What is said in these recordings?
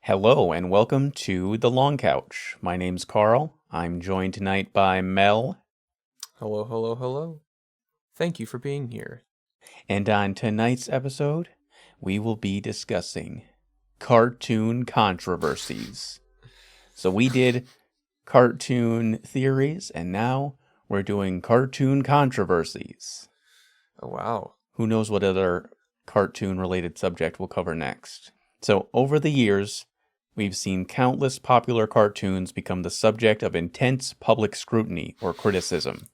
Hello and welcome to The Long Couch. My name's Carl. I'm joined tonight by Mel. Hello, hello, hello. Thank you for being here. And on tonight's episode, we will be discussing cartoon controversies. So we did cartoon theories, and now we're doing cartoon controversies. Oh, wow. Who knows what other cartoon-related subject we'll cover next. So over the years, we've seen countless popular cartoons become the subject of intense public scrutiny or criticism.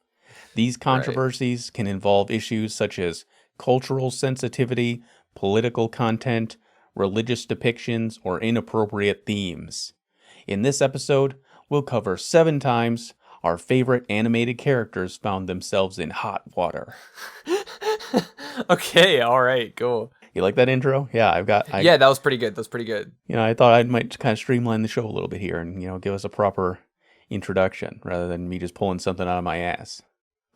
These controversies can involve issues such as cultural sensitivity, political content, religious depictions, or inappropriate themes. In this episode, we'll cover 7 times our favorite animated characters found themselves in hot water. Okay, all right, cool. You like that intro? Yeah, Yeah, that was pretty good. I thought I might kind of streamline the show a little bit here and, give us a proper introduction rather than me just pulling something out of my ass.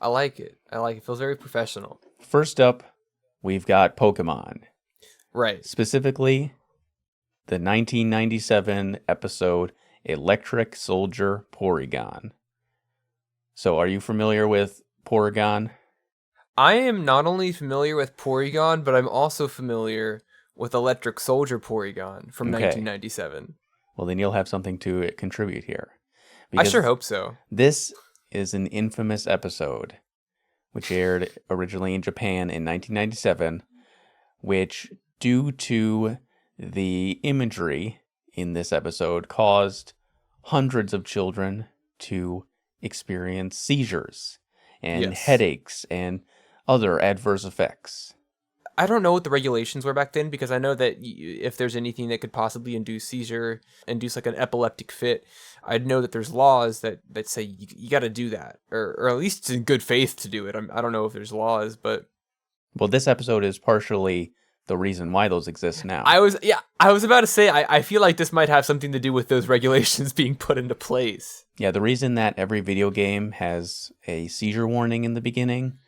I like it. It feels very professional. First up, we've got Pokemon. Right. Specifically, the 1997 episode Electric Soldier Porygon. So, are you familiar with Porygon? I am not only familiar with Porygon, but I'm also familiar with Electric Soldier Porygon from 1997. Well, then you'll have something to contribute here. I sure hope so. This is an infamous episode, which aired originally in Japan in 1997, which, due to the imagery in this episode, caused hundreds of children to experience seizures and headaches and other adverse effects. I don't know what the regulations were back then, because I know that if there's anything that could possibly induce like an epileptic fit, I'd know that there's laws that say you got to do that, or at least it's in good faith to do it. I don't know if there's laws, but... Well, this episode is partially the reason why those exist now. I was about to say, I feel like this might have something to do with those regulations being put into place. Yeah, the reason that every video game has a seizure warning in the beginning,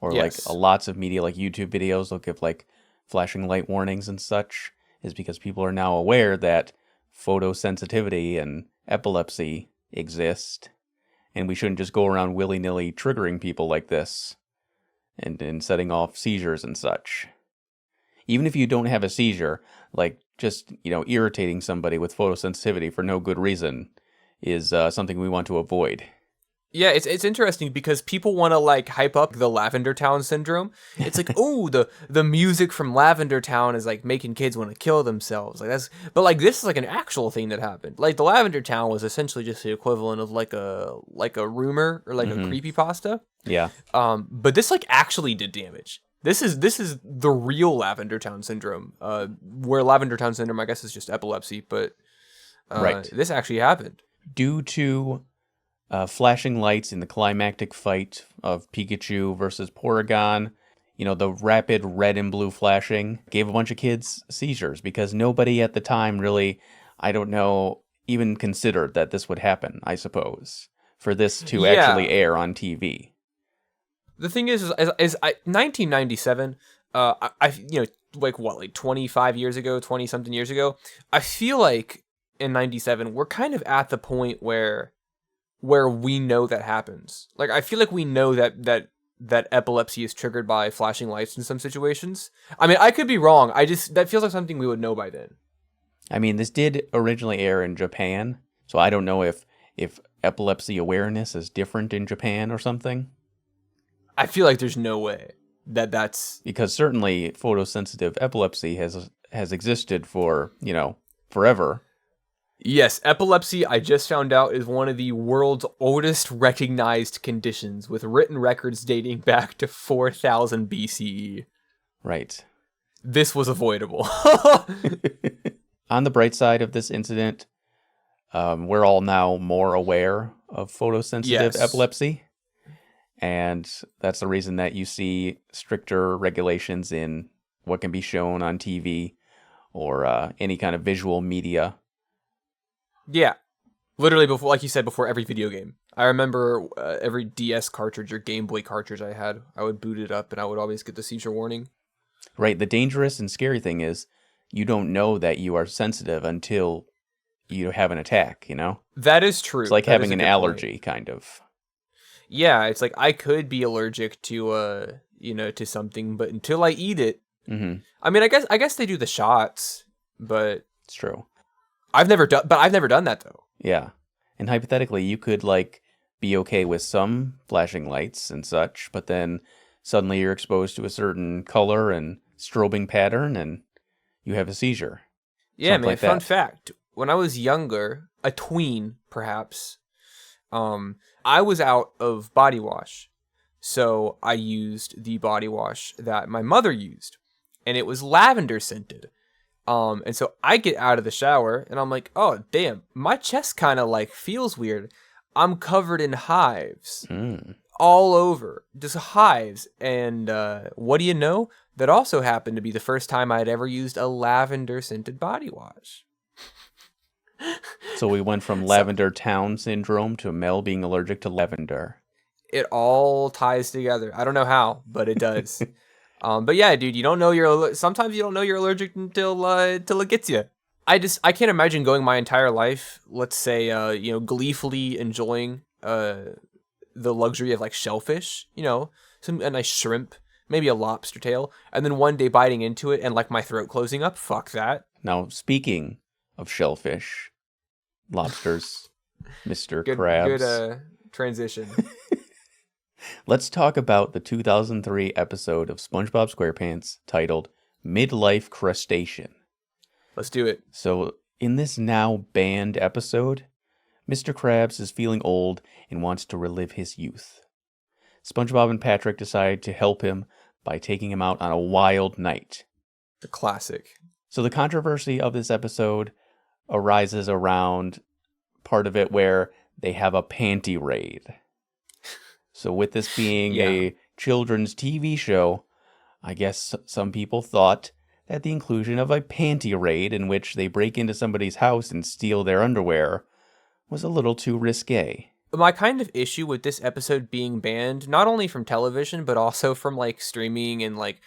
or lots of media like YouTube videos will give like flashing light warnings and such, is because people are now aware that photosensitivity and epilepsy exist, and we shouldn't just go around willy-nilly triggering people like this and setting off seizures and such. Even if you don't have a seizure, like just, irritating somebody with photosensitivity for no good reason is something we want to avoid. Yeah, it's interesting because people want to like hype up the Lavender Town syndrome. It's like, oh, the music from Lavender Town is like making kids want to kill themselves. But like this is like an actual thing that happened. Like the Lavender Town was essentially just the equivalent of like a rumor or like a creepypasta. Yeah. But this like actually did damage. This is the real Lavender Town syndrome. Where Lavender Town syndrome, I guess, is just epilepsy, but this actually happened due to flashing lights in the climactic fight of Pikachu versus Porygon. The rapid red and blue flashing gave a bunch of kids seizures because nobody at the time really, I don't know, even considered that this would happen, I suppose, for this to actually air on TV. The thing is 1997, like 25 years ago, 20 something years ago, I feel like in 97, we're kind of at the point where we know that happens. Like, I feel like we know that epilepsy is triggered by flashing lights in some situations. I mean, I could be wrong. That feels like something we would know by then. I mean, this did originally air in Japan, so I don't know if epilepsy awareness is different in Japan or something. I feel like there's no way that's... Because certainly photosensitive epilepsy has existed for, forever. Yes, epilepsy, I just found out, is one of the world's oldest recognized conditions, with written records dating back to 4000 BCE. Right. This was avoidable. On the bright side of this incident, we're all now more aware of photosensitive epilepsy. And that's the reason that you see stricter regulations in what can be shown on TV or any kind of visual media. Yeah. Literally, like you said, before every video game. I remember every DS cartridge or Game Boy cartridge I had, I would boot it up and I would always get the seizure warning. Right. The dangerous and scary thing is you don't know that you are sensitive until you have an attack, you know? That is It's true. like That is having a an good point. allergy, kind of. Yeah, it's like I could be allergic to to something, but until I eat it, Mm-hmm. I mean, I guess they do the shots, but It's true. I've never done that though. Yeah. And hypothetically, you could, like, be okay with some flashing lights and such, but then suddenly you're exposed to a certain color and strobing pattern and you have a seizure. Yeah, Something man. like Fun that. fact: when I was younger, a tween, perhaps, I was out of body wash, so I used the body wash that my mother used, and it was lavender scented. And so I get out of the shower and I'm like, oh damn, my chest kind of like feels weird. I'm covered in hives Mm. all over, just hives. And what do you know? That also happened to be the first time I'd ever used a lavender scented body wash. So we went from So lavender town syndrome to Mel being allergic to lavender. it all ties together. I don't know how, but it does. But yeah, dude, you don't know sometimes you don't know you're allergic until it gets you. I can't imagine going my entire life, let's say, gleefully enjoying the luxury of like shellfish, a nice shrimp, maybe a lobster tail, and then one day biting into it and like my throat closing up. Fuck that. Now, speaking of shellfish, lobsters, Mr. Good Krabs, transition. let's talk about the 2003 episode of SpongeBob SquarePants titled Midlife Crustacean. Let's do it. So, in this now banned episode, Mr. Krabs is feeling old and wants to relive his youth. SpongeBob and Patrick decide to help him by taking him out on a wild night. The classic. So the controversy of this episode arises around part of it where they have a panty raid. So with this being Yeah. a children's TV show, I guess some people thought that the inclusion of a panty raid in which they break into somebody's house and steal their underwear was a little too risque. My kind of issue with this episode being banned, not only from television, but also from like streaming and like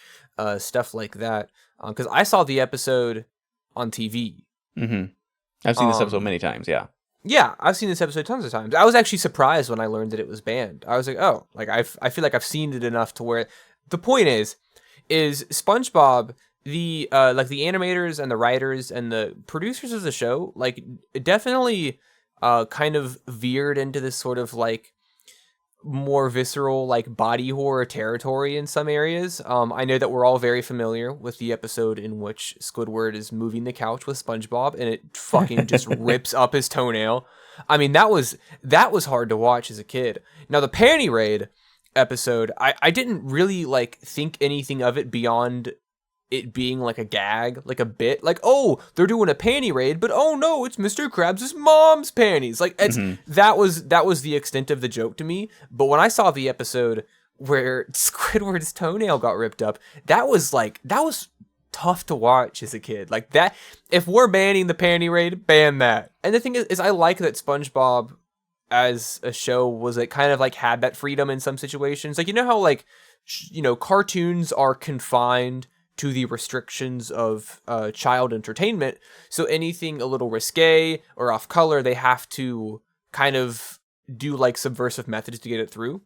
stuff like that, because I saw the episode on TV. Mm-hmm. I've seen this episode Um, many times, yeah. Yeah, I've seen this episode tons of times. I was actually surprised when I learned that it was banned. I was like, oh, like I feel like I've seen it enough to where the point is SpongeBob, the like the animators and the writers and the producers of the show, like definitely kind of veered into this sort of like more visceral like body horror territory in some areas. I know that we're all very familiar with the episode in which Squidward is moving the couch with SpongeBob and it fucking just rips up his toenail. I mean, that was hard to watch as a kid. Now the Panty Raid episode, I didn't really like think anything of it beyond it being like a gag, like a bit, like, oh, they're doing a panty raid, but oh no, it's Mr. Krabs' mom's panties. Like that was the extent of the joke to me. But when I saw the episode where Squidward's toenail got ripped up, that was tough to watch as a kid. Like that, if we're banning the panty raid, ban that. And the thing is I like that SpongeBob as a show was like kind of like had that freedom in some situations. Like, you know how like cartoons are confined to the restrictions of child entertainment. So anything a little risque or off color, they have to kind of do like subversive methods to get it through.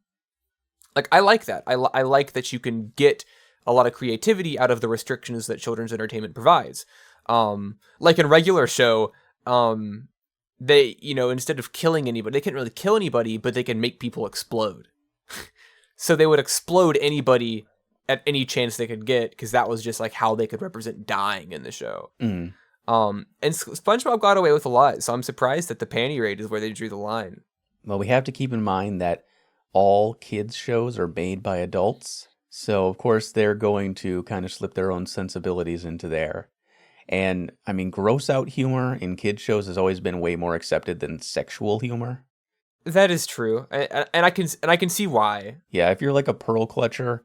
Like, I like that. I like that you can get a lot of creativity out of the restrictions that children's entertainment provides. Like in regular show, they, instead of killing anybody, they can't really kill anybody, but they can make people explode. So they would explode anybody at any chance they could get, because that was just like how they could represent dying in the show. Mm. And SpongeBob got away with a lot, so I'm surprised that the panty raid is where they drew the line. Well, we have to keep in mind that all kids shows are made by adults, so of course they're going to kind of slip their own sensibilities into there. And I mean, gross out humor in kids shows has always been way more accepted than sexual humor. That is true, and I can see why. Yeah, if you're like a pearl clutcher,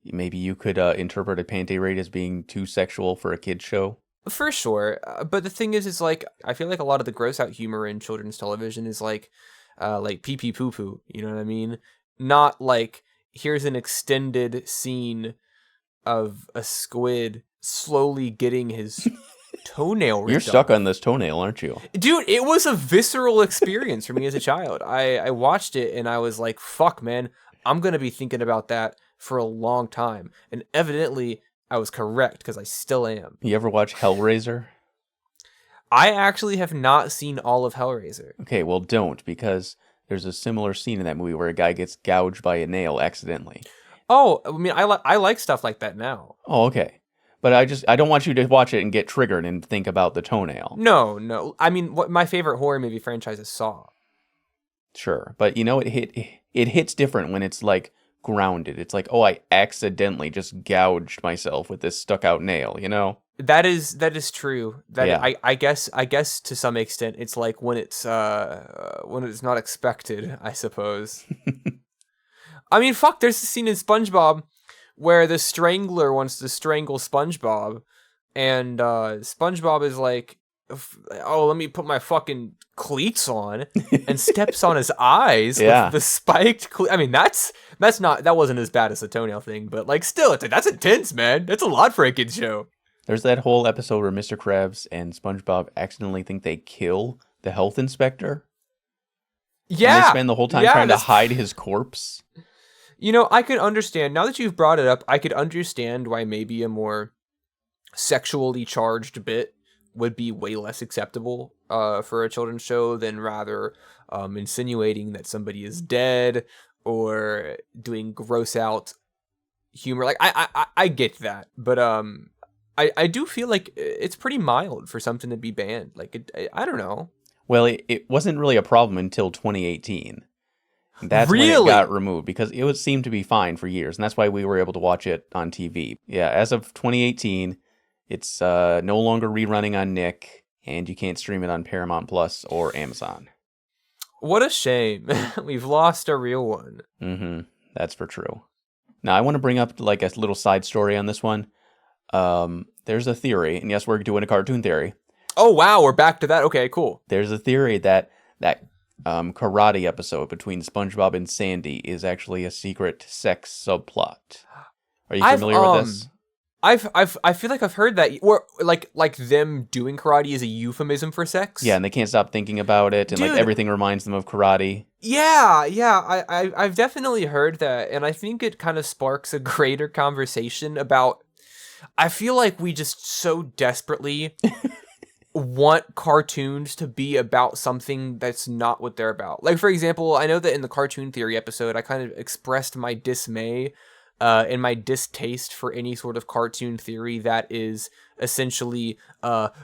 maybe you could interpret a panty raid as being too sexual for a kid's show. For sure. But the thing is like, I feel like a lot of the gross out humor in children's television is like pee pee poo poo. You know what I mean? Not like, here's an extended scene of a squid slowly getting his Toenail ripped You're stuck off. on this toenail, aren't you? Dude, it was a visceral experience for me as a child. I watched it and I was like, fuck, man, I'm going to be thinking about that for a long time. And evidently, I was correct because I still am. You ever watch Hellraiser? I actually have not seen all of Hellraiser. Okay, well, don't, because there's a similar scene in that movie where a guy gets gouged by a nail accidentally. Oh, I mean, I like stuff like that now. Oh, okay. But I don't want you to watch it and get triggered and think about the toenail. No. I mean, what my favorite horror movie franchise is Saw. Sure, but it hits different when it's like grounded. It's like, oh, I accidentally just gouged myself with this stuck out nail, you know? That is true. Yeah. I guess to some extent it's like when it's not expected, I suppose. I mean, fuck, there's a scene in SpongeBob where the Strangler wants to strangle SpongeBob, and SpongeBob is like, oh, let me put my fucking cleats on, and steps on his eyes Yeah. with the spiked I mean, that wasn't as bad as the toenail thing, but like still, that's intense, man. That's a lot for a kid's show. There's that whole episode where Mr. Krabs and SpongeBob accidentally think they kill the health inspector. Yeah. And they spend the whole time trying to hide his corpse. You know, I could understand, now that you've brought it up, I could understand why maybe a more sexually charged bit would be way less acceptable for a children's show than rather insinuating that somebody is dead or doing gross out humor. Like, I get that, but I do feel like it's pretty mild for something to be banned. Like, I don't know. Well, it wasn't really a problem until 2018. That's really? when it got removed, because it would seem to be fine for years, and that's why we were able to watch it on TV. Yeah, as of 2018, it's no longer rerunning on Nick, and you can't stream it on Paramount Plus or Amazon. What a shame. We've lost a real one. Mm-hmm. That's for true. Now, I want to bring up like a little side story on this one. There's a theory, and yes, we're doing a cartoon theory. Oh, wow, we're back to that. Okay, cool. There's a theory that karate episode between SpongeBob and Sandy is actually a secret sex subplot. Are you familiar with this? I feel like I've heard that, or like them doing karate is a euphemism for sex. Yeah, and they can't stop thinking about it, and Dude. like everything reminds them of karate. Yeah. I've definitely heard that, and I think it kind of sparks a greater conversation about. I feel like we just so desperately want cartoons to be about something that's not what they're about. Like, for example, I know that in the cartoon theory episode, I kind of expressed my dismay and my distaste for any sort of cartoon theory that is essentially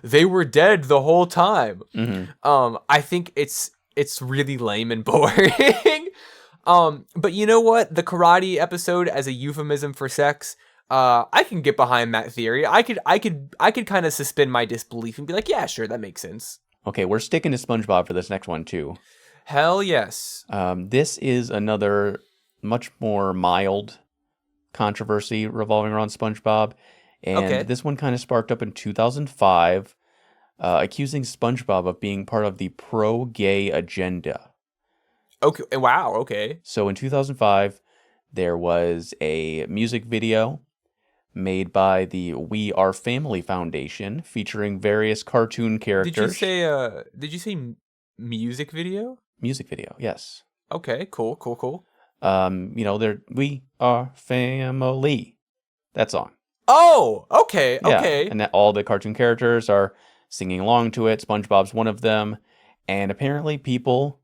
they were dead the whole time. Mm-hmm. I think it's really lame and boring. But you know what? The karate episode as a euphemism for sex, I can get behind that theory. I could kind of suspend my disbelief and be like, yeah, sure, that makes sense. Okay, we're sticking to SpongeBob for this next one too. Hell yes. This is another much more mild controversy revolving around SpongeBob, and this one kind of sparked up in 2005, accusing SpongeBob of being part of the pro-gay agenda. Okay. Wow. Okay. So in 2005, there was a music video made by the We Are Family Foundation featuring various cartoon characters. Did you say music video? Music video, yes. Okay, cool. You know, We Are Family. That song. Oh, okay. Yeah, and all the cartoon characters are singing along to it. SpongeBob's one of them. And apparently people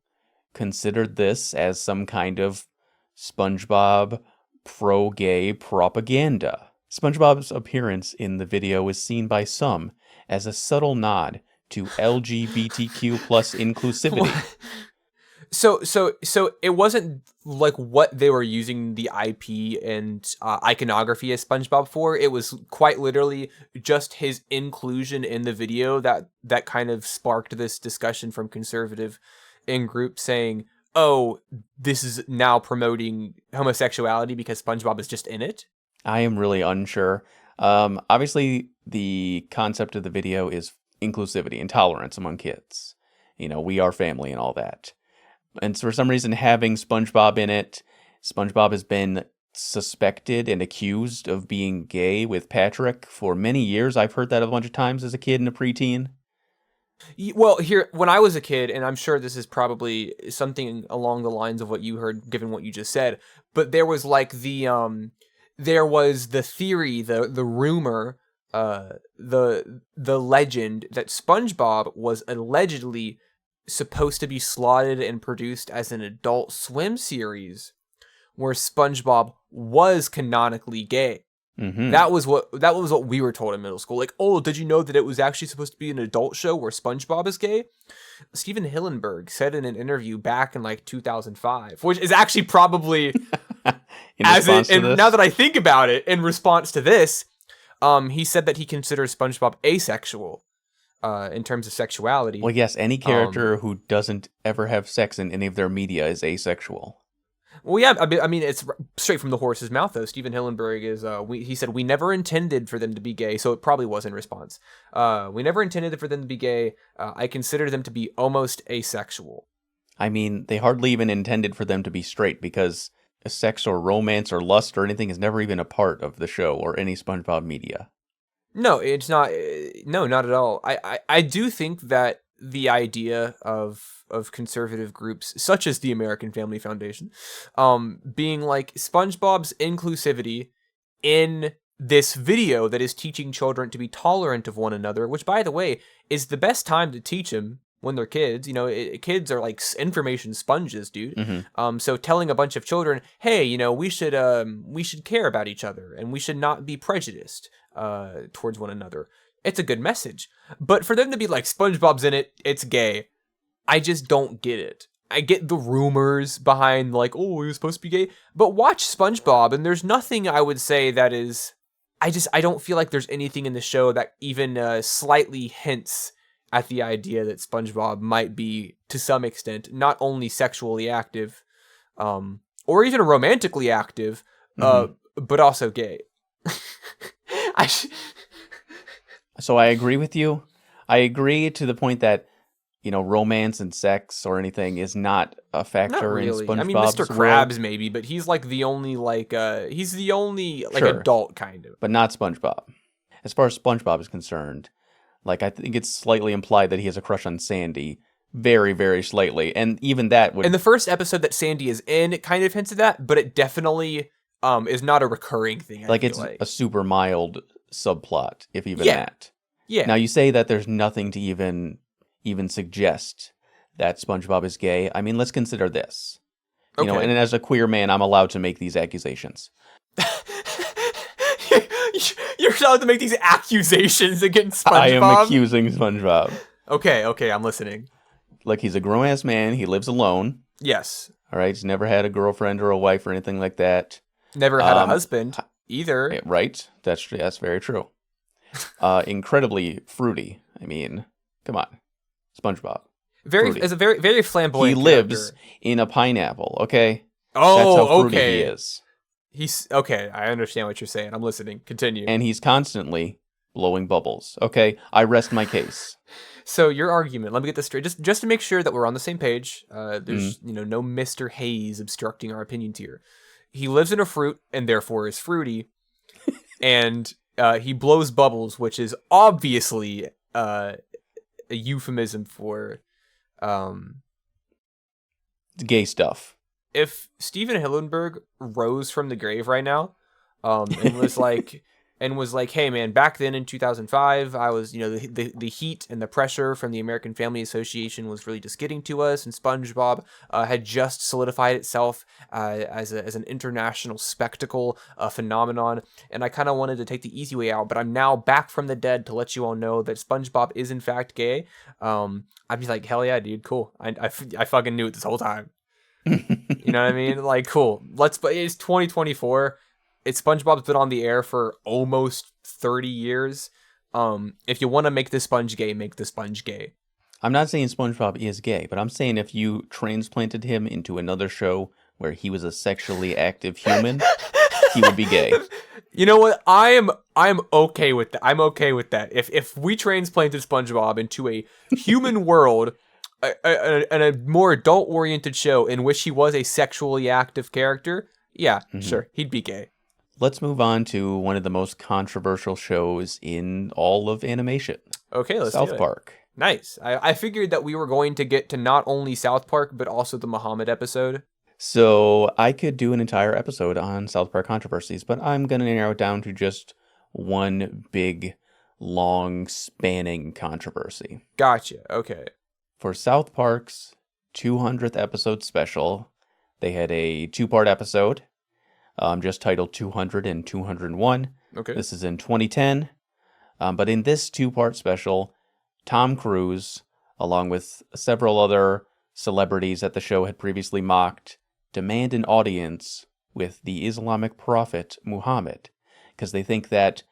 considered this as some kind of SpongeBob pro-gay propaganda. SpongeBob's appearance in the video is seen by some as a subtle nod to LGBTQ plus inclusivity. So it wasn't like what they were using the IP and iconography as SpongeBob for. It was quite literally just his inclusion in the video that kind of sparked this discussion from conservative in group saying, oh, this is now promoting homosexuality because SpongeBob is just in it? I am really unsure. Obviously, the concept of the video is inclusivity and tolerance among kids. You know, we are family and all that. And for some reason, having SpongeBob in it, SpongeBob has been suspected and accused of being gay with Patrick for many years. I've heard that a bunch of times as a kid and a preteen. Well, here, when I was a kid, and I'm sure this is probably something along the lines of what you heard, given what you just said, but there was like there was the theory, the rumor, the legend that SpongeBob was allegedly supposed to be slotted and produced as an Adult Swim series, where SpongeBob was canonically gay. Mm-hmm. That was what we were told in middle school. Like, oh, did you know that it was actually supposed to be an adult show where SpongeBob is gay? Steven Hillenburg said in an interview back in like 2005, which is actually probably now that I think about it, in response to this, he said that he considers SpongeBob asexual in terms of sexuality. Well, yes, any character who doesn't ever have sex in any of their media is asexual. Well, yeah, I mean, it's straight from the horse's mouth, though. Steven Hillenburg is, he said, we never intended for them to be gay, so it probably was in response. We never intended for them to be gay. I consider them to be almost asexual. I mean, they hardly even intended for them to be straight, because sex or romance or lust or anything is never even a part of the show or any SpongeBob media. No, it's not. No, not at all. I do think that the idea of conservative groups such as the American Family Foundation being like SpongeBob's inclusivity in this video that is teaching children to be tolerant of one another, which, by the way, is the best time to teach them when they're kids. You know, kids are like information sponges, dude. Mm-hmm. So telling a bunch of children, hey, you know, we should care about each other and we should not be prejudiced towards one another. It's a good message. But for them to be like, SpongeBob's in it, it's gay, I just don't get it. I get the rumors behind like, oh, he was supposed to be gay, but watch SpongeBob and there's nothing I would say that is, I don't feel like there's anything in the show that even slightly hints at the idea that SpongeBob might be, to some extent, not only sexually active, or even romantically active, but also gay. So I agree with you. I agree to the point that, you know, romance and sex or anything is not a factor in SpongeBob's I mean, Mr. Krabs maybe, but he's like the only Sure, adult kind of. but not SpongeBob. As far as SpongeBob is concerned, like, I think it's slightly implied that he has a crush on Sandy. Very, very slightly. And even that would... In the first episode that Sandy is in, it kind of hints at that, but it definitely is not a recurring thing. It's a super mild subplot, if even that. Yeah. Now, you say that there's nothing to even suggest that SpongeBob is gay. I mean, let's consider this. You know, and as a queer man, I'm allowed to make these accusations. You're allowed to make these accusations against SpongeBob? I am accusing SpongeBob. Okay, I'm listening. Like, he's a grown-ass man. He lives alone. Yes. All right, he's never had a girlfriend or a wife or anything like that. Never had a husband either. Right. That's very true. Incredibly fruity. I mean, come on. SpongeBob. As a very, very flamboyant He lives in a pineapple, okay? Oh, that's how fruity okay. he is. He's okay. I understand what you're saying. I'm listening. Continue. And he's constantly blowing bubbles. Okay, I rest my case. So your argument. Let me get this straight, just to make sure that we're on the same page. There's no Mr. Hayes obstructing our opinions here. He lives in a fruit and therefore is fruity, and he blows bubbles, which is obviously a euphemism for gay stuff. If Steven Hillenburg rose from the grave right now, and was like, hey man, back then in 2005, I was, the heat and the pressure from the American Family Association was really just getting to us, and SpongeBob had just solidified itself as an international spectacle, phenomenon, and I kind of wanted to take the easy way out, but I'm now back from the dead to let you all know that SpongeBob is in fact gay. I'd be like, hell yeah, dude, cool. I fucking knew it this whole time. You know what I mean? Like, cool. It's 2024. SpongeBob's been on the air for almost 30 years. If you want to make the sponge gay, make the sponge gay. I'm not saying SpongeBob is gay, but I'm saying if you transplanted him into another show where he was a sexually active human, he would be gay. You know what? I'm okay with that. I'm okay with that. If we transplanted SpongeBob into a human world, and a more adult-oriented show in which he was a sexually active character, Yeah, Hmm. sure. He'd be gay. Let's move on to one of the most controversial shows in all of animation, Okay, let's do South it. Park. Nice. I figured that we were going to get to not only South Park, but also the Muhammad episode. So I could do an entire episode on South Park controversies, but I'm going to narrow it down to just one big, long, spanning controversy. Gotcha. Okay. For South Park's 200th episode special, they had a two-part episode, just titled 200 and 201. Okay. This is in 2010. But in this two-part special, Tom Cruise, along with several other celebrities that the show had previously mocked, demand an audience with the Islamic prophet Muhammad, because they think that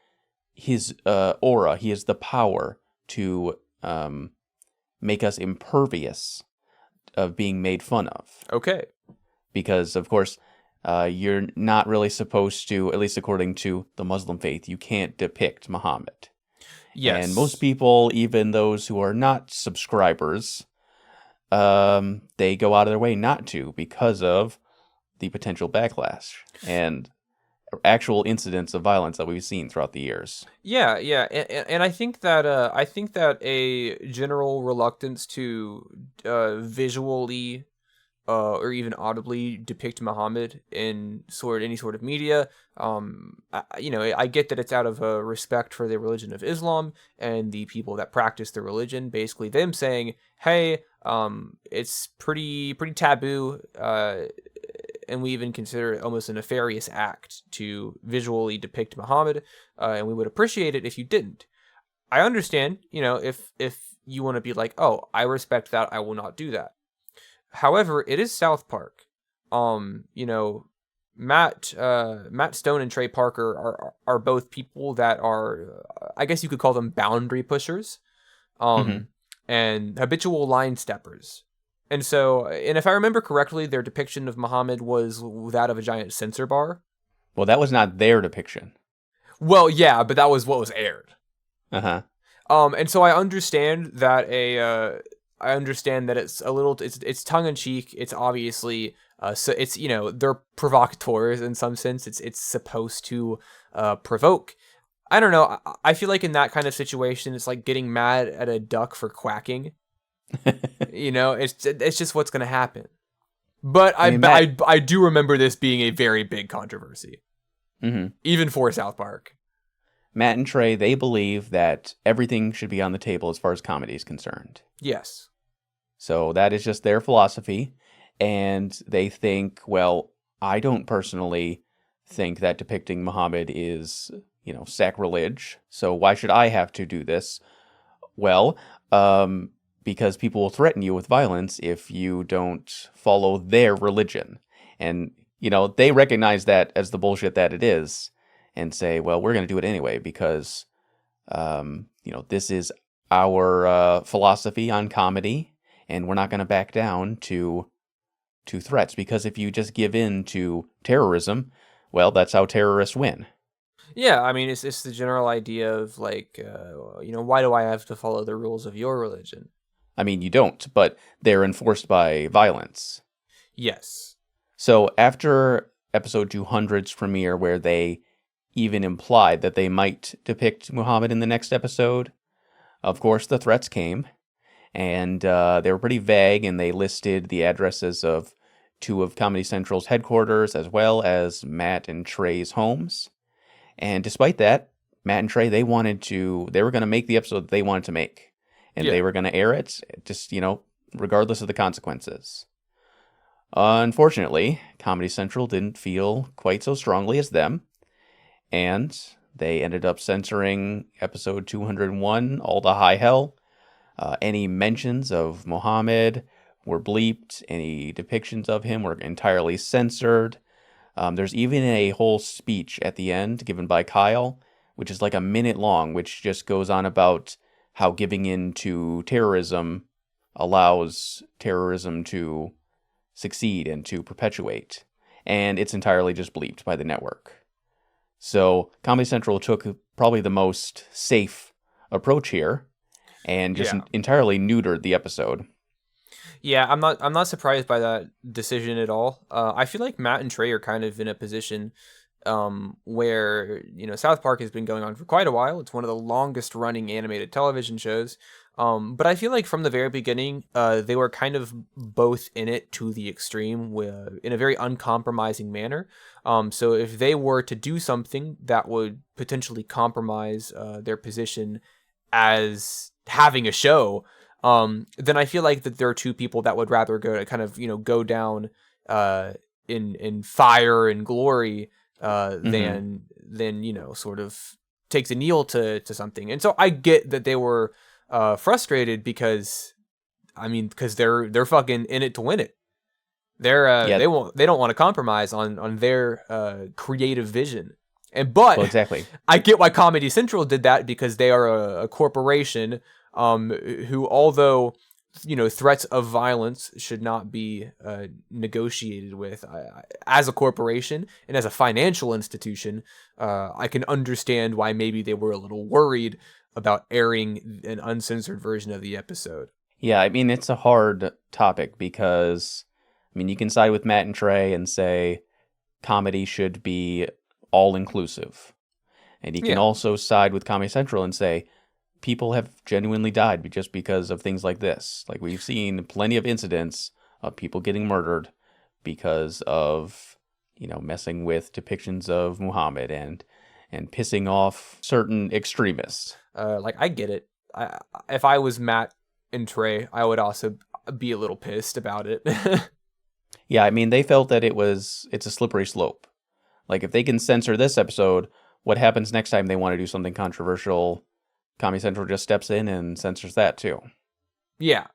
his aura, he has the power to make us impervious of being made fun of. Okay. Because, of course, you're not really supposed to, at least according to the Muslim faith, you can't depict Muhammad. Yes. And most people, even those who are not subscribers, they go out of their way not to because of the potential backlash and actual incidents of violence that we've seen throughout the years. Yeah, yeah, and I think that a general reluctance to visually or even audibly depict Muhammad in any sort of media. I get that it's out of respect for the religion of Islam and the people that practice the religion. Basically, them saying, "Hey, it's pretty taboo." And we even consider it almost a nefarious act to visually depict Muhammad, and we would appreciate it if you didn't. I understand, if you want to be like, "Oh, I respect that. I will not do that." However, it is South Park. Matt Stone and Trey Parker are both people that are, I guess you could call them boundary pushers, Mm-hmm. and habitual line steppers. And if I remember correctly, their depiction of Muhammad was that of a giant censor bar. Well, that was not their depiction. Well, yeah, but that was what was aired. Uh-huh. And so I understand that it's a little, it's tongue in cheek. It's obviously, so it's, they're provocateurs in some sense. It's supposed to provoke. I don't know. I feel like in that kind of situation, it's like getting mad at a duck for quacking. It's just what's gonna happen. But I mean, Matt, I do remember this being a very big controversy, mm-hmm. even for South Park. Matt and Trey, they believe that everything should be on the table as far as comedy is concerned. Yes. So that is just their philosophy. And they think, well, I don't personally think that depicting Muhammad is, sacrilege. So why should I have to do this? Well, because people will threaten you with violence if you don't follow their religion. And, they recognize that as the bullshit that it is and say, well, we're going to do it anyway because, this is our philosophy on comedy and we're not going to back down to threats, because if you just give in to terrorism, well, that's how terrorists win. Yeah, I mean, it's the general idea of like, why do I have to follow the rules of your religion? I mean, you don't, but they're enforced by violence. Yes. So after episode 200's premiere, where they even implied that they might depict Muhammad in the next episode, of course the threats came, and they were pretty vague, and they listed the addresses of two of Comedy Central's headquarters as well as Matt and Trey's homes. And despite that, Matt and Trey, they were going to make the episode that they wanted to make. And they were going to air it, just, regardless of the consequences. Unfortunately, Comedy Central didn't feel quite so strongly as them, and they ended up censoring episode 201 all to high hell. Any mentions of Muhammad were bleeped. Any depictions of him were entirely censored. There's even a whole speech at the end given by Kyle, which is like a minute long, which just goes on about how giving in to terrorism allows terrorism to succeed and to perpetuate. And it's entirely just bleeped by the network. So Comedy Central took probably the most safe approach here and just entirely neutered the episode. Yeah, I'm not surprised by that decision at all. I feel like Matt and Trey are kind of in a position where South Park has been going on for quite a while. It's one of the longest running animated television shows. But I feel like from the very beginning, they were kind of both in it to the extreme, in a very uncompromising manner. So if they were to do something that would potentially compromise their position as having a show, then I feel like that there are two people that would rather go to kind of go down in fire and glory Hmm. than sort of takes a kneel to something. And so I get that they were frustrated because because they're fucking in it to win it. Yeah. They don't want to compromise on their creative vision. Well, But exactly. I get why Comedy Central did that, because they are a corporation who, although threats of violence should not be negotiated with. As a corporation and as a financial institution, I can understand why maybe they were a little worried about airing an uncensored version of the episode. Yeah, I mean, it's a hard topic because, I mean, you can side with Matt and Trey and say comedy should be all inclusive. And you can Yeah. also side with Comedy Central and say people have genuinely died just because of things like this. Like, we've seen plenty of incidents of people getting murdered because of, messing with depictions of Muhammad and pissing off certain extremists. Like, I get it. If I was Matt and Trey, I would also be a little pissed about it. Yeah, I mean, they felt that it's a slippery slope. Like, if they can censor this episode, what happens next time they want to do something controversial? Comedy Central just steps in and censors that too. Yeah.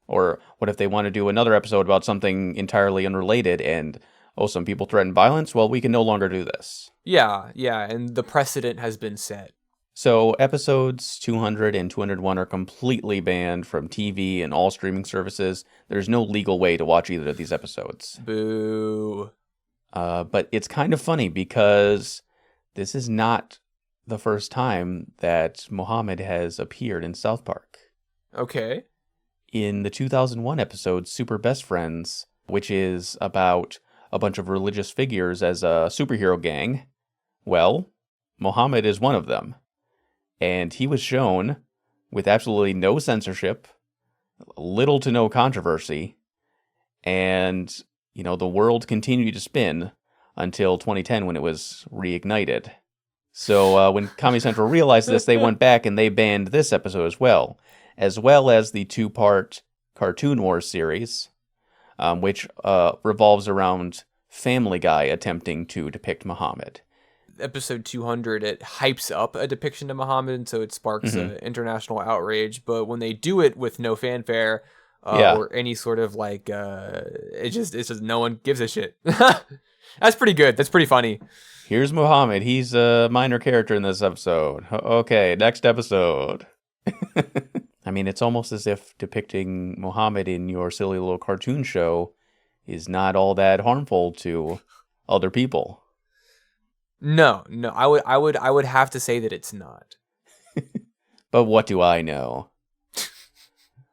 Or what if they want to do another episode about something entirely unrelated and, oh, some people threaten violence? Well, we can no longer do this. Yeah, yeah, and the precedent has been set. So episodes 200 and 201 are completely banned from TV and all streaming services. There's no legal way to watch either of these episodes. Boo. But it's kind of funny because this is not the first time that Muhammad has appeared in South Park. Okay. In the 2001 episode Super Best Friends, which is about a bunch of religious figures as a superhero gang, well, Muhammad is one of them. And he was shown with absolutely no censorship, little to no controversy, and, the world continued to spin until 2010 when it was reignited. So when Comedy Central realized this, they went back and they banned this episode as well as the two-part Cartoon Wars series, which revolves around Family Guy attempting to depict Muhammad. Episode 200, it hypes up a depiction of Muhammad, and so it sparks Hmm. international outrage. But when they do it with no fanfare Yeah. or any sort of like, it's just no one gives a shit. That's pretty good. That's pretty funny. Here's Muhammad. He's a minor character in this episode. Okay, next episode. I mean, it's almost as if depicting Muhammad in your silly little cartoon show is not all that harmful to other people. No, no, I would have to say that it's not. But what do I know?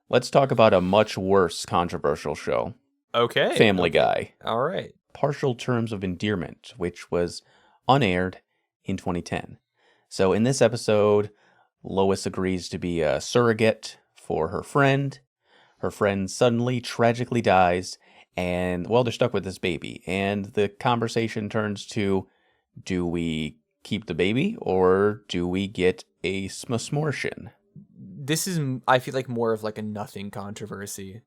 Let's talk about a much worse controversial show. Okay. Family Okay. Guy. All right. Partial Terms of Endearment, which was unaired in 2010. So in this episode, Lois agrees to be a surrogate for her friend. Her friend suddenly, tragically dies, and, well, they're stuck with this baby. And the conversation turns to, do we keep the baby, or do we get a smortion? This is, I feel like, more of like a nothing controversy.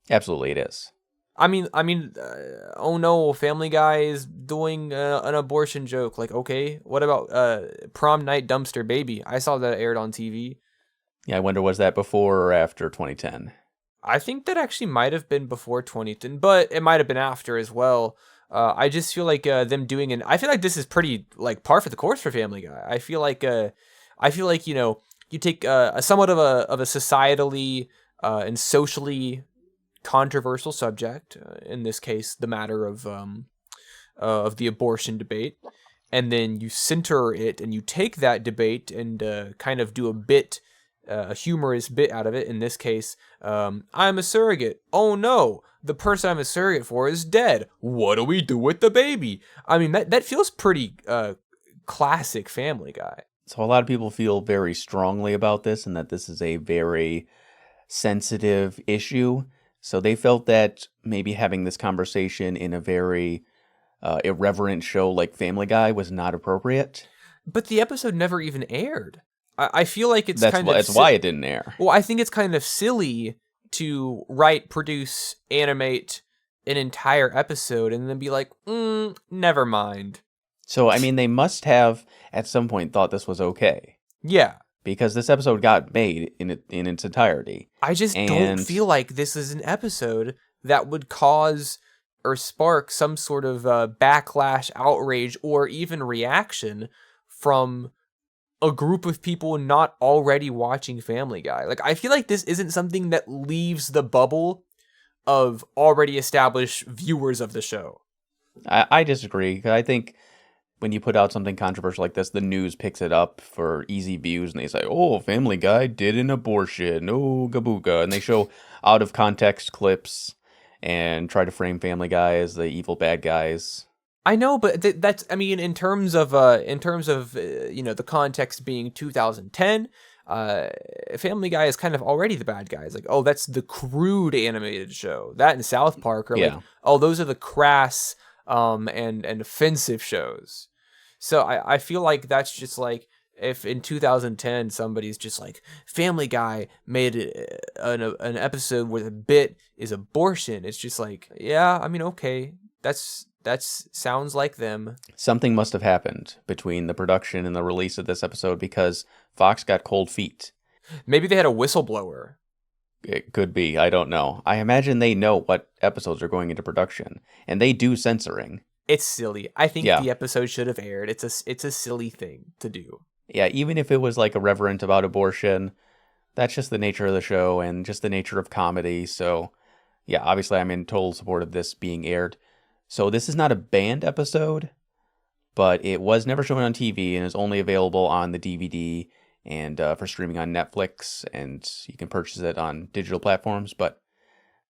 Absolutely, it is. Oh no, Family Guy is doing an abortion joke. Like, okay, what about Prom Night Dumpster Baby? I saw that aired on TV. Yeah, I wonder, was that before or after 2010? I think that actually might have been before 2010, but it might have been after as well. I just feel like them doing I feel like this is pretty like par for the course for Family Guy. I feel like you take a somewhat of a societally and socially controversial subject, in this case the matter of the abortion debate, and then you center it and you take that debate and kind of do a bit a humorous bit out of it. In this case, I'm a surrogate. Oh no, the person I'm a surrogate for is dead. What do we do with the baby? I mean, that feels pretty classic Family Guy. So a lot of people feel very strongly about this and that this is a very sensitive issue. So they felt that maybe having this conversation in a very irreverent show like Family Guy was not appropriate. But the episode never even aired. I feel like it's that's why it didn't air. Well, I think it's kind of silly to write, produce, animate an entire episode and then be like, never mind. So, I mean, they must have at some point thought this was okay. Yeah. Because this episode got made in its entirety. I just don't feel like this is an episode that would cause or spark some sort of backlash, outrage, or even reaction from a group of people not already watching Family Guy. Like, I feel like this isn't something that leaves the bubble of already established viewers of the show. I disagree, because I think when you put out something controversial like this, the news picks it up for easy views, and they say, oh, Family Guy did an abortion, oh, gabooga, and they show out-of-context clips and try to frame Family Guy as the evil bad guys. I know, but that's, I mean, in terms of the context being 2010, Family Guy is kind of already the bad guys. Like, oh, that's the crude animated show. That and South Park are like, oh, those are the crass and offensive shows. So I feel like that's just like, if in 2010 somebody's just like, Family Guy made an episode where the bit is abortion, it's just like, yeah, I mean, okay, that sounds like them. Something must have happened between the production and the release of this episode, because Fox got cold feet. Maybe they had a whistleblower. It could be. I don't know. I imagine they know what episodes are going into production, and they do censoring. It's silly. I think the episode should have aired. It's a silly thing to do. Yeah, even if it was like irreverent about abortion, that's just the nature of the show and just the nature of comedy. So, yeah, obviously I'm in total support of this being aired. So this is not a banned episode, but it was never shown on TV and is only available on the DVD and for streaming on Netflix, and you can purchase it on digital platforms, but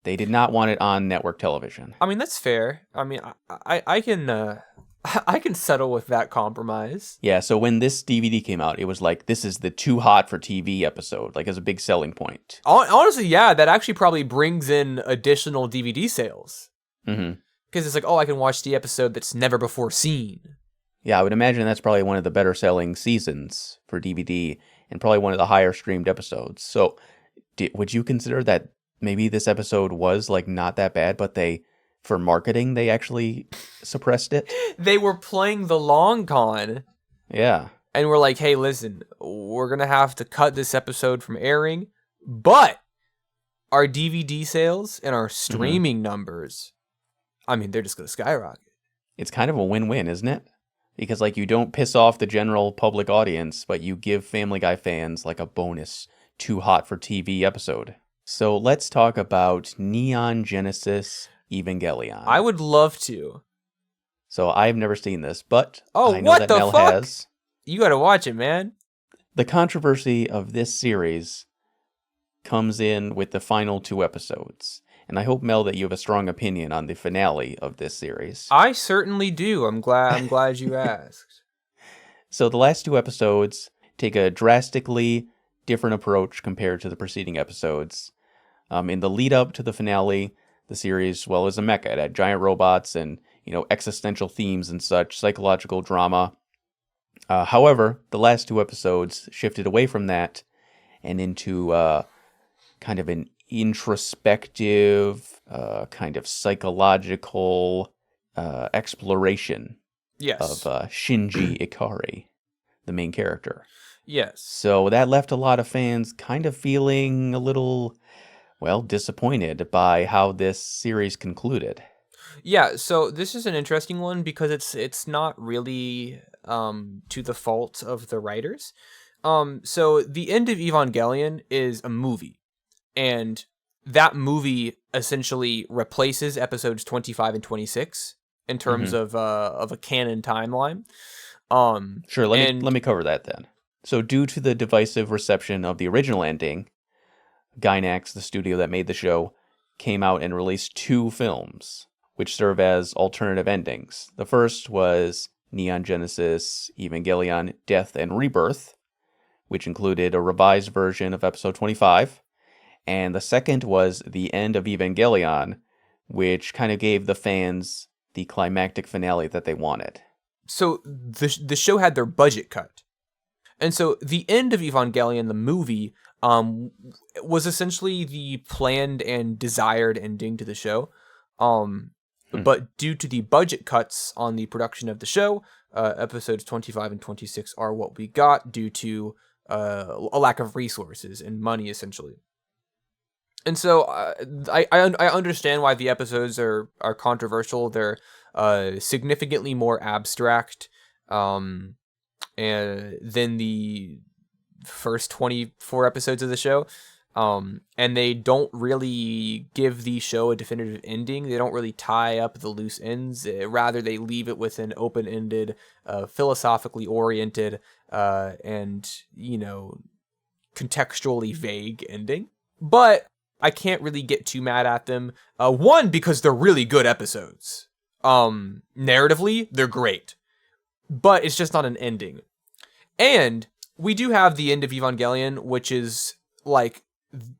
they did not want it on network television. I mean, that's fair. I mean, I can settle with that compromise. Yeah, so when this DVD came out, it was like, this is the too hot for TV episode, like as a big selling point. Honestly, yeah, that actually probably brings in additional DVD sales. Mm-hmm. Because it's like, oh, I can watch the episode that's never before seen. Yeah, I would imagine that's probably one of the better selling seasons for DVD and probably one of the higher streamed episodes. So would you consider that maybe this episode was like not that bad, but for marketing, they actually suppressed it? They were playing the long con. Yeah. And we're like, hey, listen, we're going to have to cut this episode from airing, but our DVD sales and our streaming numbers, I mean, they're just going to skyrocket. It's kind of a win-win, isn't it? Because, like, you don't piss off the general public audience, but you give Family Guy fans, like, a bonus too hot for TV episode. So let's talk about Neon Genesis Evangelion. I would love to. So I've never seen this, but I know what that the Mel fuck? has. You got to watch it, man. The controversy of this series comes in with the final 2 episodes. And I hope, Mel, that you have a strong opinion on the finale of this series. I certainly do. I'm glad you asked. So the last 2 episodes take a drastically different approach compared to the preceding episodes. In the lead up to the finale, the series, well, is a mecha. It had giant robots and, existential themes and such, psychological drama. However, the last 2 episodes shifted away from that and into kind of an introspective, kind of psychological exploration of Shinji Ikari, the main character. Yes. So that left a lot of fans kind of feeling a little, disappointed by how this series concluded. Yeah, so this is an interesting one because it's not really to the fault of the writers. So the end of Evangelion is a movie. And that movie essentially replaces episodes 25 and 26 in terms of a canon timeline. Sure, let me cover that then. So due to the divisive reception of the original ending, Gainax, the studio that made the show, came out and released 2 films, which serve as alternative endings. The first was Neon Genesis Evangelion Death and Rebirth, which included a revised version of episode 25. And the second was The End of Evangelion, which kind of gave the fans the climactic finale that they wanted. So the show had their budget cut. And so the end of Evangelion, the movie, was essentially the planned and desired ending to the show. But due to the budget cuts on the production of the show, episodes 25 and 26 are what we got due to a lack of resources and money, essentially. And so I understand why the episodes are controversial. They're significantly more abstract than the first 24 episodes of the show. And they don't really give the show a definitive ending. They don't really tie up the loose ends. Rather, they leave it with an open-ended, philosophically oriented, and, contextually vague ending. But I can't really get too mad at them. One, because they're really good episodes. Narratively, they're great. But it's just not an ending. And we do have the end of Evangelion, which is like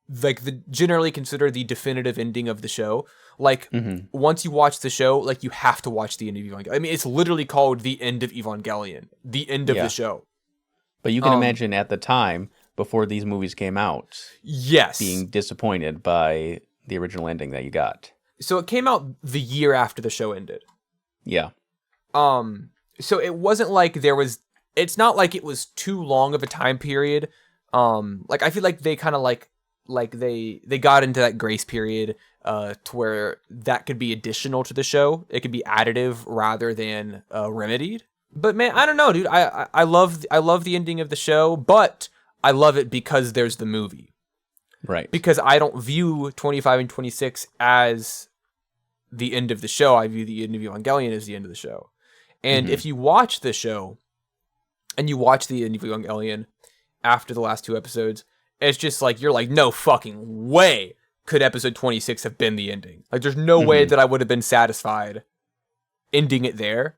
the generally considered the definitive ending of the show. Once you watch the show, you have to watch the end of Evangelion. I mean, it's literally called the end of Evangelion, the end of the show. But you can imagine at the time, before these movies came out, yes, being disappointed by the original ending that you got. So it came out the year after the show ended. Yeah. So it wasn't like it's not like it was too long of a time period. I feel like they kind of they got into that grace period to where that could be additional to the show. It could be additive rather than remedied. But man, I don't know, dude. I love the ending of the show, but I love it because there's the movie. Right. Because I don't view 25 and 26 as the end of the show. I view the end of Evangelion as the end of the show. And if you watch the show and you watch the end of Evangelion after the last 2 episodes, it's just you're like, no fucking way could episode 26 have been the ending. There's no way that I would have been satisfied ending it there.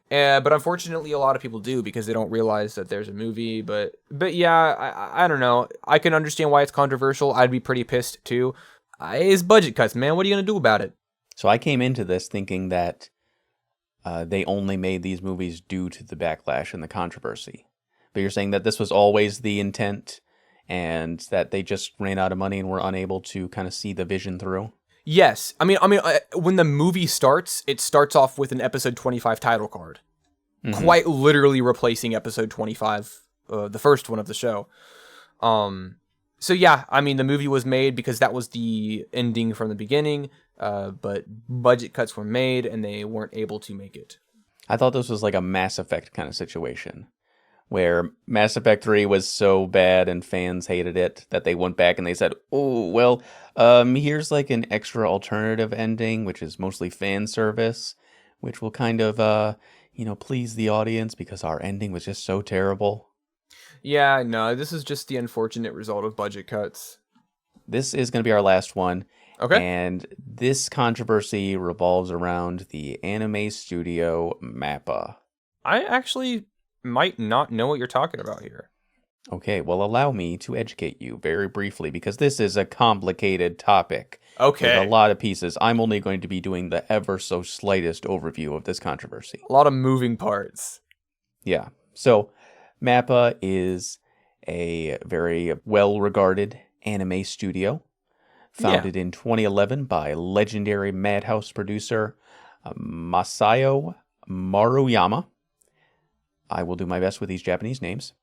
But unfortunately, a lot of people do because they don't realize that there's a movie. But yeah, I don't know. I can understand why it's controversial. I'd be pretty pissed too. It's budget cuts, man. What are you going to do about it? So I came into this thinking that they only made these movies due to the backlash and the controversy. But you're saying that this was always the intent and that they just ran out of money and were unable to kind of see the vision through? Yes. I mean, when the movie starts, it starts off with an episode 25 title card. Quite literally replacing episode 25, the first one of the show. So yeah, I mean, the movie was made because that was the ending from the beginning, but budget cuts were made and they weren't able to make it. I thought this was like a Mass Effect kind of situation, where Mass Effect 3 was so bad and fans hated it that they went back and they said, oh, well, here's like an extra alternative ending, which is mostly fan service, which will kind of, please the audience because our ending was just so terrible. Yeah, no, this is just the unfortunate result of budget cuts. This is going to be our last one. Okay. And this controversy revolves around the anime studio MAPPA. I actually might not know what you're talking about here. Okay, well, allow me to educate you very briefly because this is a complicated topic. Okay. There's a lot of pieces. I'm only going to be doing the ever so slightest overview of this controversy. A lot of moving parts. Yeah. So, MAPPA is a very well-regarded anime studio founded in 2011 by legendary Madhouse producer Masayo Maruyama. I will do my best with these Japanese names.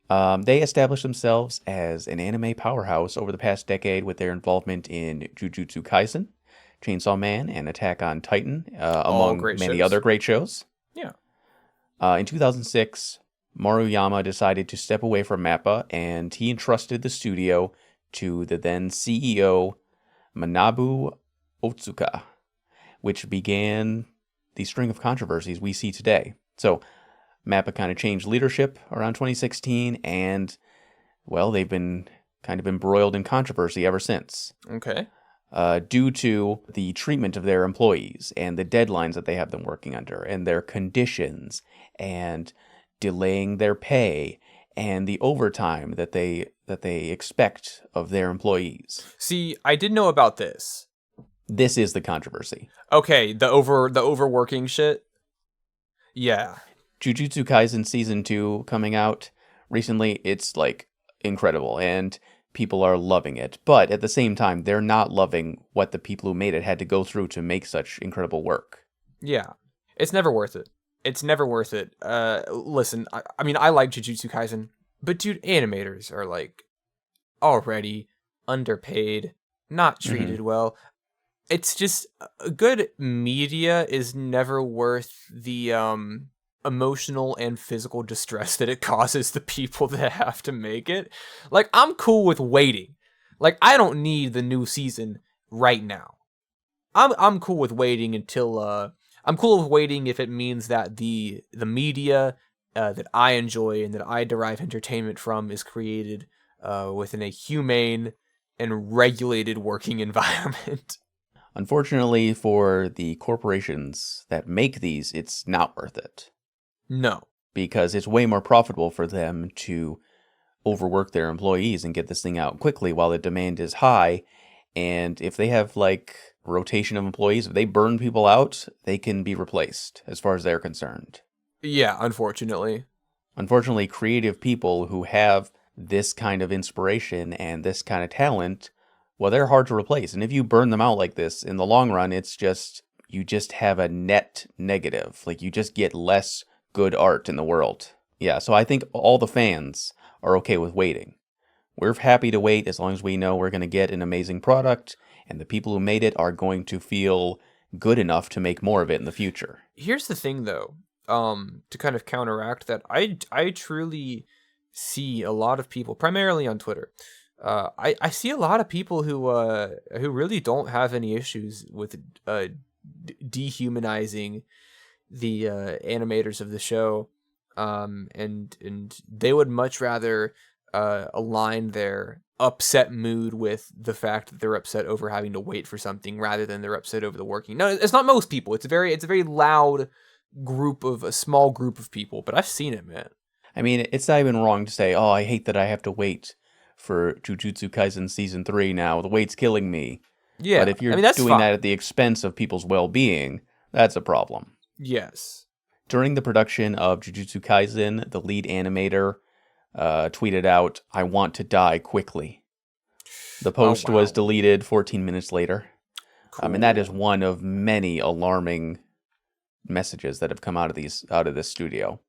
They established themselves as an anime powerhouse over the past decade with their involvement in Jujutsu Kaisen, Chainsaw Man, and Attack on Titan, among many other great shows. Yeah. In 2006, Maruyama decided to step away from MAPPA, and he entrusted the studio to the then CEO, Manabu Otsuka, which began the string of controversies we see today. So, Mappa kind of changed leadership around 2016, and, well, they've been kind of embroiled in controversy ever since. Okay. Due to the treatment of their employees and the deadlines that they have them working under and their conditions and delaying their pay and the overtime that they expect of their employees. See, I did know about this. This is the controversy. Okay, the overworking shit. Yeah. Jujutsu Kaisen Season 2 coming out recently, it's like incredible and people are loving it. But at the same time, they're not loving what the people who made it had to go through to make such incredible work. Yeah. It's never worth it. It's never worth it. Listen, I mean, I like Jujutsu Kaisen, but dude, animators are like already underpaid, not treated well. It's just good media is never worth the emotional and physical distress that it causes the people that have to make it. Like, I'm cool with waiting. Like, I don't need the new season right now. I'm cool with waiting until I'm cool with waiting if it means that the media that I enjoy and that I derive entertainment from is created within a humane and regulated working environment. Unfortunately for the corporations that make these, it's not worth it. No. Because it's way more profitable for them to overwork their employees and get this thing out quickly while the demand is high. And if they have like rotation of employees, if they burn people out, they can be replaced as far as they're concerned. Yeah, unfortunately. Unfortunately, creative people who have this kind of inspiration and this kind of talent, well, they're hard to replace. And if you burn them out like this, in the long run, it's just, you just have a net negative. Like, you just get less good art in the world. Yeah, so I think all the fans are okay with waiting. We're happy to wait as long as we know we're going to get an amazing product, and the people who made it are going to feel good enough to make more of it in the future. Here's the thing, though, to kind of counteract that, I truly see a lot of people, primarily on Twitter, I see a lot of people who really don't have any issues with dehumanizing the animators of the show, and they would much rather align their upset mood with the fact that they're upset over having to wait for something rather than they're upset over the working. No, it's not most people. It's a very loud a small group of people, but I've seen it, man. I mean, it's not even wrong to say, oh, I hate that I have to wait for Jujutsu Kaisen Season 3 now. The wait's killing me. Yeah, But if you're that's doing fine. that at the expense of people's well-being, that's a problem. Yes. During the production of Jujutsu Kaisen, the lead animator tweeted out, "I want to die quickly." The post was deleted 14 minutes later. Cool. And that is one of many alarming messages that have come out of this studio.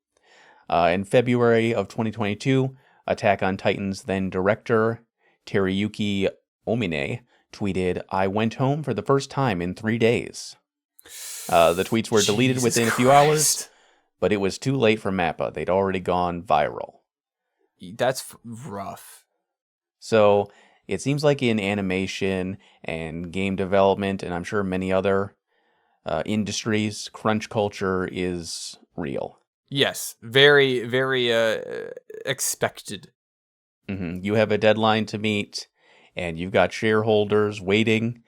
In February of 2022, Attack on Titan's then director, Teruyuki Omine, tweeted, "I went home for the first time in 3 days." The tweets were deleted Jesus within a few Christ. hours, but it was too late for Mappa. They'd already gone viral. That's rough. So it seems like in animation and game development, and I'm sure many other industries, crunch culture is real. Yes, very, very expected. You have a deadline to meet, and you've got shareholders waiting,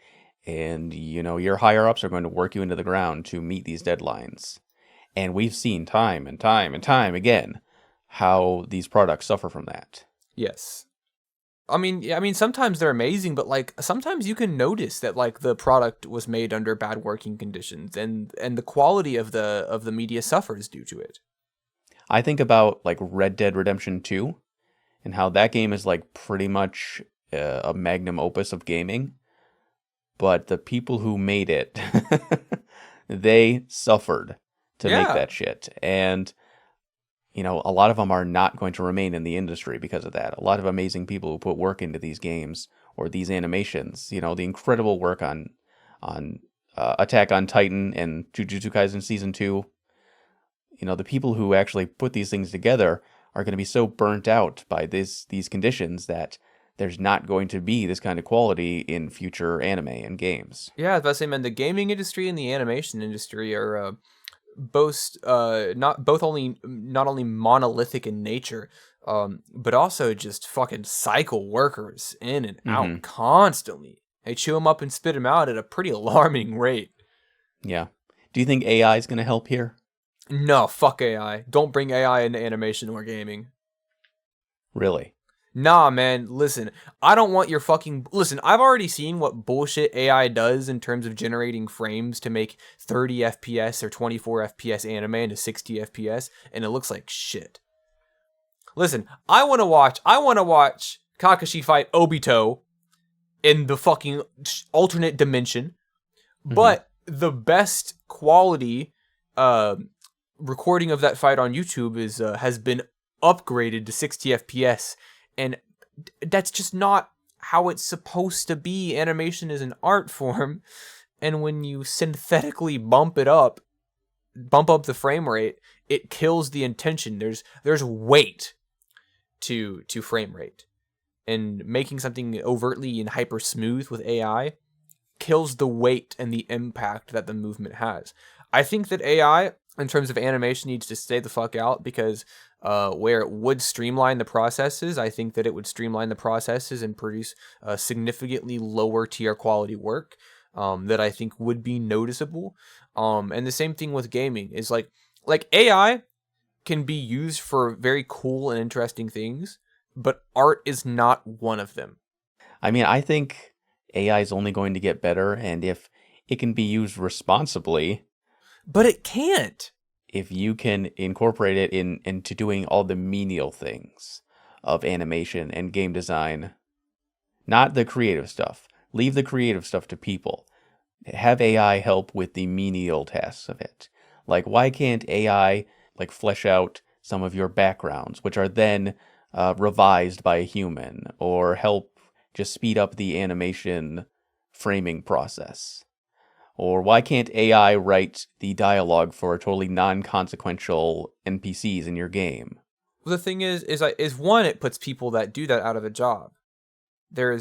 and your higher ups are going to work you into the ground to meet these deadlines. And we've seen time and time and time again how these products suffer from that. Yes. I mean, sometimes they're amazing, but like sometimes you can notice that like the product was made under bad working conditions, and the quality of the media suffers due to it. I think about like Red Dead Redemption 2 and how that game is like pretty much a magnum opus of gaming. But the people who made it, they suffered to make that shit. And, a lot of them are not going to remain in the industry because of that. A lot of amazing people who put work into these games or these animations, the incredible work on Attack on Titan and Jujutsu Kaisen Season 2. The people who actually put these things together are going to be so burnt out by these conditions that there's not going to be this kind of quality in future anime and games. Yeah, I was about to say, man, the gaming industry and the animation industry are boast not only monolithic in nature, but also just fucking cycle workers in and Mm-hmm. out constantly. They chew them up and spit them out at a pretty alarming rate. Yeah. Do you think AI is going to help here? No, fuck AI. Don't bring AI into animation or gaming. Really? Nah, man, listen, I don't want your fucking... Listen, I've already seen what bullshit AI does in terms of generating frames to make 30 FPS or 24 FPS anime into 60 FPS, and it looks like shit. Listen, I want to watch Kakashi fight Obito in the fucking alternate dimension, Mm-hmm. but the best quality recording of that fight on YouTube has been upgraded to 60 FPS, and that's just not how it's supposed to be. Animation is an art form, and when you synthetically bump up the frame rate, it kills the intention. There's weight to frame rate, and making something overtly and hyper smooth with AI kills the weight and the impact that the movement has. I think that AI, in terms of animation, needs to stay the fuck out, because where it would streamline the processes, I think that it would streamline the processes and produce significantly lower tier quality work that I think would be noticeable. And the same thing with gaming is like AI can be used for very cool and interesting things, but art is not one of them. I mean, I think AI is only going to get better, and if it can be used responsibly, But it can't. if you can incorporate it into doing all the menial things of animation and game design, not the creative stuff. Leave the creative stuff to people. Have AI help with the menial tasks of it. Like, why can't AI like flesh out some of your backgrounds, which are then revised by a human, or help just speed up the animation framing process? Or why can't AI write the dialogue for totally non-consequential NPCs in your game? The thing is one, it puts people that do that out of a job. There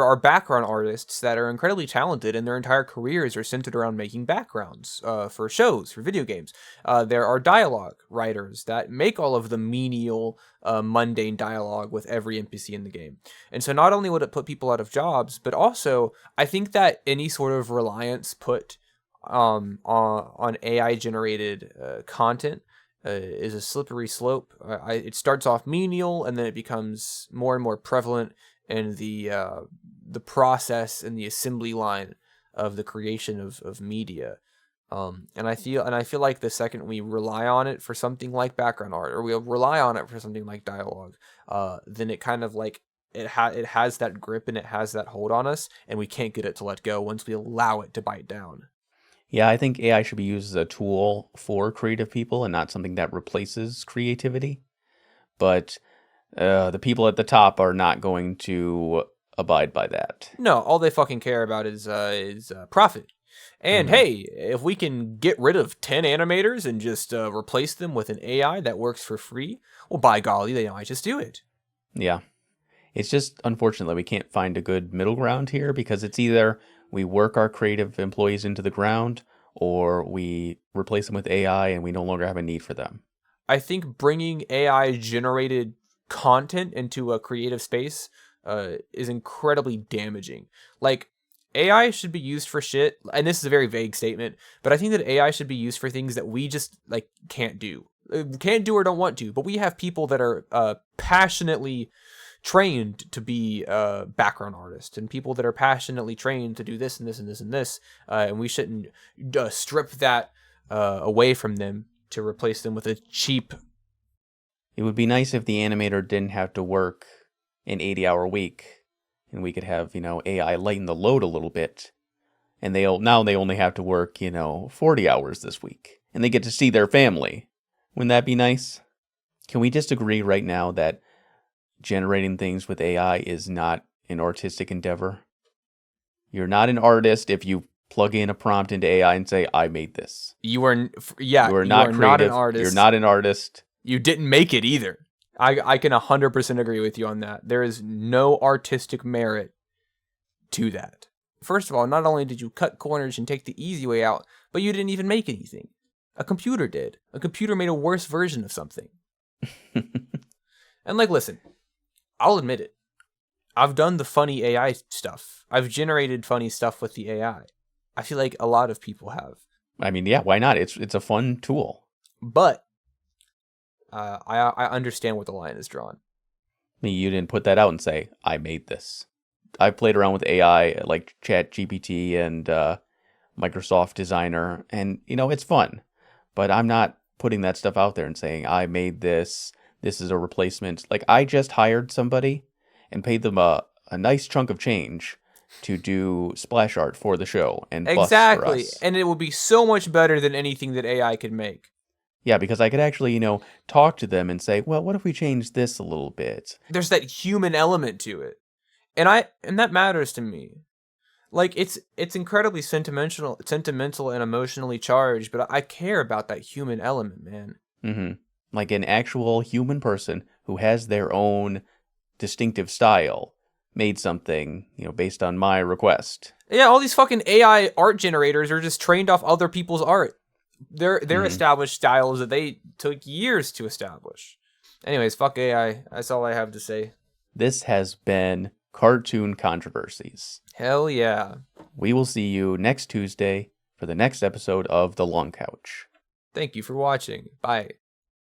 are background artists that are incredibly talented, and their entire careers are centered around making backgrounds for shows, for video games. There are dialogue writers that make all of the menial, mundane dialogue with every NPC in the game. And so not only would it put people out of jobs, but also I think that any sort of reliance put on AI generated content is a slippery slope. It starts off menial, and then it becomes more and more prevalent in the process and the assembly line of the creation of media. And I feel like the second we rely on it for something like background art, or we rely on it for something like dialogue, then it kind of like it has that grip and it has that hold on us, and we can't get it to let go once we allow it to bite down. Yeah, I think AI should be used as a tool for creative people and not something that replaces creativity. But the people at the top are not going to abide by that. No, all they fucking care about is profit. And Hmm. hey, if we can get rid of 10 animators and just replace them with an AI that works for free, well, by golly, they might just do it. Yeah. It's just unfortunate that we can't find a good middle ground here, because it's either we work our creative employees into the ground, or we replace them with AI and we no longer have a need for them. I think bringing AI generated content into a creative space is incredibly damaging. Like, AI should be used for shit, and this is a very vague statement, but I think that AI should be used for things that we just like can't do. Can't do or don't want to, but we have people that are passionately trained to be background artists, and people that are passionately trained to do this and this and this and this, and we shouldn't strip that away from them to replace them with a cheap... It would be nice if the animator didn't have to work an 80-hour week, and we could have, AI lighten the load a little bit. And now they only have to work, 40 hours this week, and they get to see their family. Wouldn't that be nice? Can we just agree right now that generating things with AI is not an artistic endeavor? You're not an artist if you plug in a prompt into AI and say, I made this. You are, You are you not are not an creative. artist. You're not an artist. You didn't make it either. I can 100% agree with you on that. There is no artistic merit to that. First of all, not only did you cut corners and take the easy way out, but you didn't even make anything. A computer did. A computer made a worse version of something. And like, listen, I'll admit it. I've done the funny AI stuff. I've generated funny stuff with the AI. I feel like a lot of people have. I mean, yeah, why not? It's a fun tool. But I understand where the line is drawn. I mean, you didn't put that out and say, I made this. I've played around with AI like ChatGPT and Microsoft Designer, and, it's fun. But I'm not putting that stuff out there and saying, I made this. This is a replacement. Like, I just hired somebody and paid them a nice chunk of change to do splash art for the show and bust for us. And it would be so much better than anything that AI could make. Yeah, because I could actually, talk to them and say, well, what if we change this a little bit? There's that human element to it. And that matters to me. Like, it's incredibly sentimental and emotionally charged, but I care about that human element, man. Mm-hmm. Like an actual human person who has their own distinctive style made something, based on my request. Yeah, all these fucking AI art generators are just trained off other people's art. They're established styles that they took years to establish. Anyways, fuck AI. That's all I have to say. This has been Cartoon Controversies. Hell yeah. We will see you next Tuesday for the next episode of The Long Couch. Thank you for watching. Bye.